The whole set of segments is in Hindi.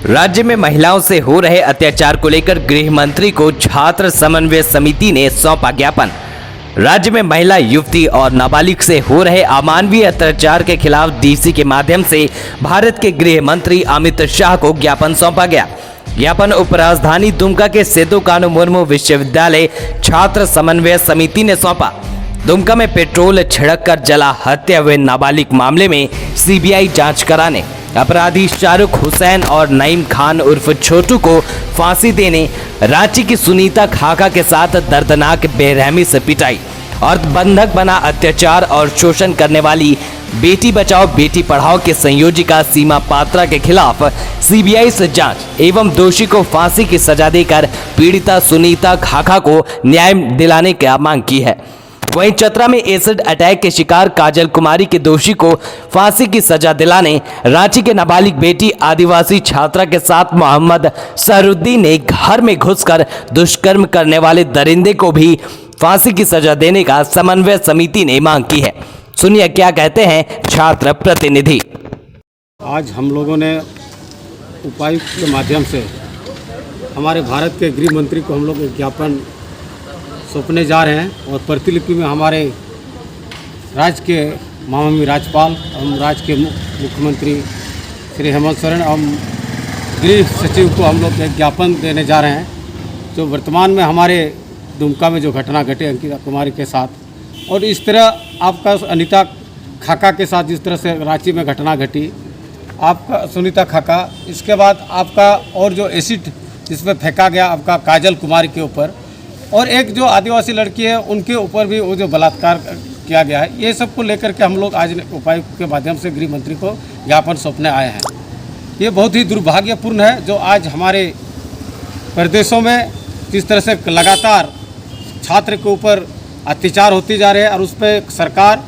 राज्य में महिलाओं से हो रहे अत्याचार को लेकर गृह मंत्री को छात्र समन्वय समिति ने सौंपा ज्ञापन। राज्य में महिला, युवती और नाबालिग से हो रहे अमानवीय अत्याचार के खिलाफ डीसी के माध्यम से भारत के गृह मंत्री अमित शाह को ज्ञापन सौंपा गया। ज्ञापन उपराजधानी दुमका के सिद्धू कानू मुर्मू विश्वविद्यालय छात्र समन्वय समिति ने सौंपा। दुमका में पेट्रोल छिड़ककर जला हत्या हुए नाबालिग मामले में सीबीआई जांच कराने, अपराधी शाहरुख हुसैन और नईम खान उर्फ छोटू को फांसी देने, रांची की सुनीता खाका के साथ दर्दनाक बेरहमी से पिटाई और बंधक बना अत्याचार और शोषण करने वाली बेटी बचाओ बेटी पढ़ाओ के संयोजिका सीमा पात्रा के खिलाफ सीबीआई से जांच एवं दोषी को फांसी की सजा देकर पीड़िता सुनीता खाका को न्याय दिलाने की मांग की है। वहीं चतरा में एसिड अटैक के शिकार काजल कुमारी के दोषी को फांसी की सजा दिलाने, रांची के नाबालिग बेटी आदिवासी छात्रा के साथ मोहम्मद सहरुद्दीन ने घर में घुसकर दुष्कर्म करने वाले दरिंदे को भी फांसी की सजा देने का समन्वय समिति ने मांग की है। सुनिए क्या कहते हैं छात्र प्रतिनिधि। आज हम लोगों ने उपायुक्त के माध्यम से हमारे भारत के गृह मंत्री को हम लोग एक ज्ञापन सौंपने जा रहे हैं और प्रतिलिपि में हमारे राज्य के माननीय राज्यपाल एवं राज्य के मुख्यमंत्री श्री हेमंत सोरेन एवं गृह सचिव को हम लोग एक ज्ञापन देने जा रहे हैं। जो वर्तमान में हमारे दुमका में जो घटना घटी अंकिता कुमारी के साथ और इस तरह आपका अनीता खाका के साथ जिस तरह से रांची में घटना घटी, आपका सुनीता खाका, इसके बाद आपका और जो एसिड जिसमें फेंका गया आपका काजल कुमारी के ऊपर, और एक जो आदिवासी लड़की है उनके ऊपर भी वो जो बलात्कार किया गया है, ये सब को लेकर के हम लोग आज उपायुक्त के माध्यम से गृह मंत्री को ज्ञापन सौंपने आए हैं। ये बहुत ही दुर्भाग्यपूर्ण है जो आज हमारे प्रदेशों में जिस तरह से लगातार छात्र के ऊपर अत्याचार होती जा रहे हैं और उस पर सरकार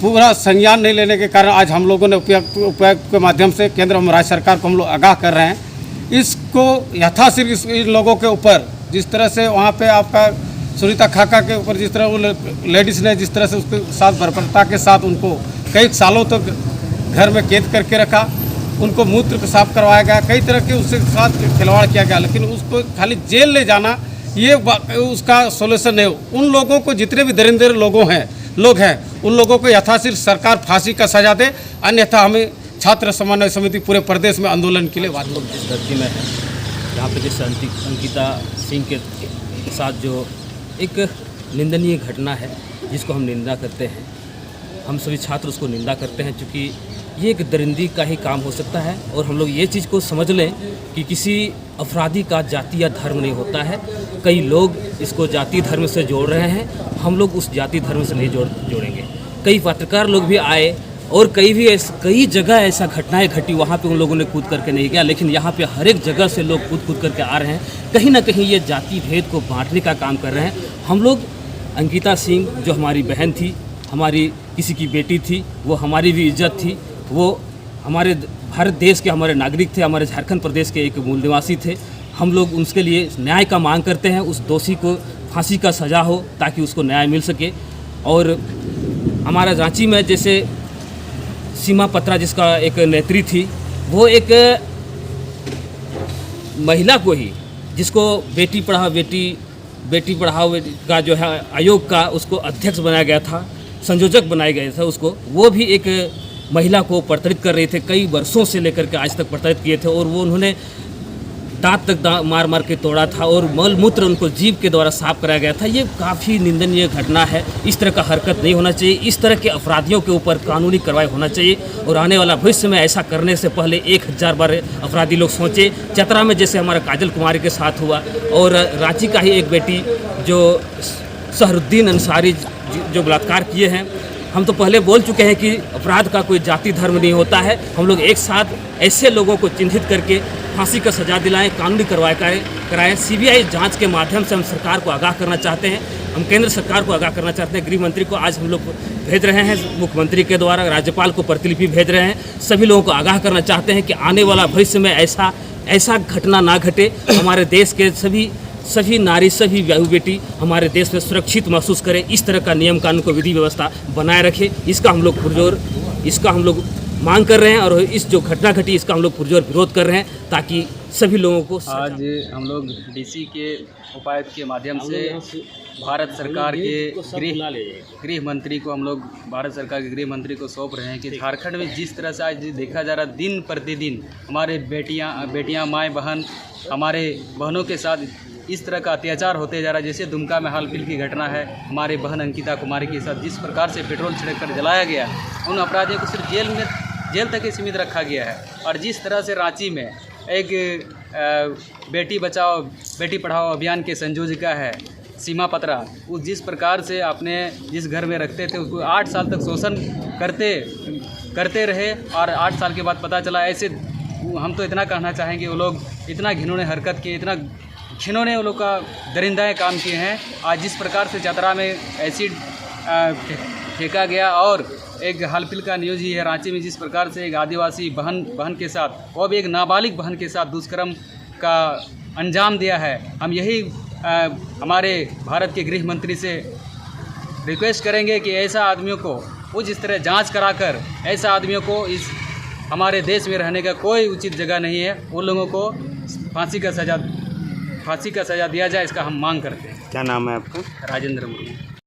पूरा संज्ञान नहीं लेने के कारण आज हम लोगों ने उपायुक्त के माध्यम से केंद्र और राज्य सरकार को हम लोग आगाह कर रहे हैं। इसको यथाशीघ्र इन लोगों के ऊपर जिस तरह से वहाँ पे आपका सुनीता खाका के ऊपर जिस तरह वो लेडीज़ ने जिस तरह से उसके साथ बर्बरता के साथ उनको कई सालों तक घर में कैद करके रखा, उनको मूत्र साफ करवाया गया, कई तरह के उसके साथ खिलवाड़ किया गया, लेकिन उसको खाली जेल ले जाना ये उसका सोल्यूशन नहीं। उन लोगों को जितने भी दरिंदे लोग हैं उन लोगों को यथाशीघ्र सरकार फांसी का सजा दे, अन्यथा हमें छात्र समन्वय समिति पूरे प्रदेश में आंदोलन के लिए बात जिस धरती में है यहाँ पे जिस अंकिता सिंह के साथ जो एक निंदनीय घटना है जिसको हम निंदा करते हैं, हम सभी छात्र उसको निंदा करते हैं, क्योंकि ये एक दरिंदी का ही काम हो सकता है। और हम लोग ये चीज़ को समझ लें कि किसी अपराधी का जाति या धर्म नहीं होता है। कई लोग इसको जाति धर्म से जोड़ रहे हैं, हम लोग उस जाति धर्म से नहीं जोड़ेंगे। कई पत्रकार लोग भी आए और कई जगह ऐसा घटनाएं घटी, वहाँ पे उन लोगों ने कूद करके नहीं गया, लेकिन यहाँ पे हर एक जगह से लोग कूद करके आ रहे हैं। कहीं ना कहीं ये जाति भेद को बांटने का काम कर रहे हैं। हम लोग अंकिता सिंह जो हमारी बहन थी, हमारी किसी की बेटी थी, वो हमारी भी इज्जत थी, वो हमारे भारत देश के हमारे नागरिक थे, हमारे झारखंड प्रदेश के एक मूल निवासी थे। हम लोग उसके लिए न्याय का मांग करते हैं, उस दोषी को फांसी का सज़ा हो ताकि उसको न्याय मिल सके। और हमारा रांची में जैसे सीमा पात्रा जिसका एक नेत्री थी, वो एक महिला को ही जिसको बेटी पढ़ाओ का जो है आयोग का उसको अध्यक्ष बनाया गया था, संयोजक बनाया गया था उसको, वो भी एक महिला को प्रताड़ित कर रहे थे, कई वर्षों से लेकर के आज तक प्रताड़ित किए थे। और वो उन्होंने दांत तक मार के तोड़ा था और मल मूत्र उनको जीभ के द्वारा साफ कराया गया था। ये काफ़ी निंदनीय घटना है। इस तरह का हरकत नहीं होना चाहिए। इस तरह के अपराधियों के ऊपर कानूनी कार्रवाई होना चाहिए और आने वाला भविष्य में ऐसा करने से पहले 1000 बार अपराधी लोग सोचें। चतरा में जैसे हमारा काजल कुमारी के साथ हुआ, और रांची का ही एक बेटी जो सहरुद्दीन अंसारी जो बलात्कार किए हैं, हम तो पहले बोल चुके हैं कि अपराध का कोई जाति धर्म नहीं होता है। हम लोग एक साथ ऐसे लोगों को चिन्हित करके फांसी का सजा दिलाएं, कानूनी कार्रवाई कराएं। सीबीआई जांच के माध्यम से हम सरकार को आगाह करना चाहते हैं, हम केंद्र सरकार को आगाह करना चाहते हैं। गृह मंत्री को आज हम लोग भेज रहे हैं, मुख्यमंत्री के द्वारा राज्यपाल को प्रतिलिपि भेज रहे हैं। सभी लोगों को आगाह करना चाहते हैं कि आने वाला भविष्य में ऐसा घटना ना घटे। हमारे देश के सभी नारी, सभी बहू बेटी हमारे देश में सुरक्षित महसूस करें। इस तरह का नियम कानून को विधि व्यवस्था बनाए रखें। इसका हम लोग मांग कर रहे हैं और इस जो घटना घटी इसका हम लोग पुरजोर विरोध कर रहे हैं ताकि सभी लोगों को आज हम लोग डीसी के उपायुक्त के माध्यम से भारत सरकार के गृह मंत्री को को सौंप रहे हैं कि झारखंड में जिस तरह से आज देखा जा रहा दिन प्रतिदिन हमारे बेटियां माएँ बहन हमारे बहनों के साथ इस तरह का अत्याचार होते जा रहा है। जैसे दुमका में हाल फिल की घटना है, हमारे बहन अंकिता कुमारी के साथ जिस प्रकार से पेट्रोल छिड़क कर जलाया गया, उन अपराधियों को सिर्फ जेल तक ही सीमित रखा गया है। और जिस तरह से रांची में एक बेटी बचाओ बेटी पढ़ाओ अभियान के संयोजिका है सीमा पत्रा, वो जिस प्रकार से आपने जिस घर में रखते थे उसको 8 साल तक शोषण करते रहे और 8 साल के बाद पता चला। ऐसे हम तो इतना कहना चाहेंगे वो लोग इतना घिनौने हरकत किए, इतना घिनौने वो लोग का दरिंदाएँ काम किए हैं। आज जिस प्रकार से चतरा में एसिड फेंका गया और एक हाल फिल का न्यूज़ ही है रांची में जिस प्रकार से एक आदिवासी बहन के साथ, वो भी एक नाबालिग बहन के साथ दुष्कर्म का अंजाम दिया है। हम यही हमारे भारत के गृह मंत्री से रिक्वेस्ट करेंगे कि ऐसा आदमियों को वो जिस तरह जांच कराकर ऐसा आदमियों को इस हमारे देश में रहने का कोई उचित जगह नहीं है। उन लोगों को फांसी का सज़ा दिया जाए, इसका हम मांग करते हैं। क्या नाम है आपका? राजेंद्र मुर्मू।